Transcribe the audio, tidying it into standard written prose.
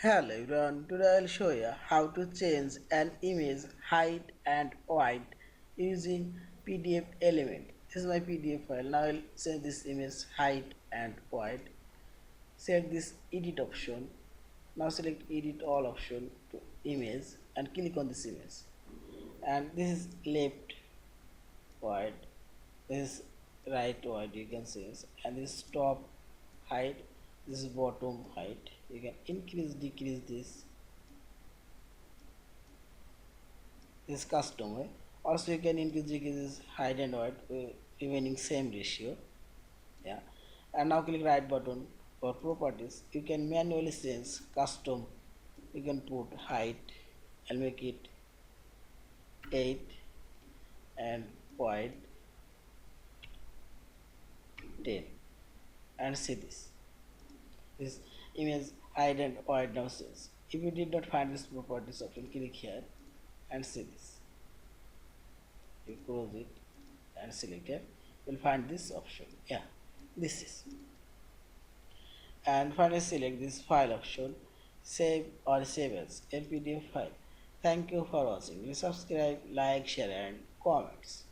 Hello everyone, today I'll show you how to change an image height and weight using PDF element. This is my PDF file. Now I'll change this image height and weight. Select this edit option. Now select edit all option to image and click on this image. And this is left wide, this is right wide, you can see this, and this is top height, this is bottom height. You can increase decrease this custom way. Also you can increase decrease this height and weight remaining same ratio. Yeah, and now click right button for properties. You can manually change custom. You can put height and make it 8 and wide 10 and see this image hide and wide now says. If you did not find this properties option, click here and see this. You close it and select it, you'll find this option. Yeah, this is, and finally select this file option, save or save as PDF file. Thank you for watching. Please subscribe, like, share and comments.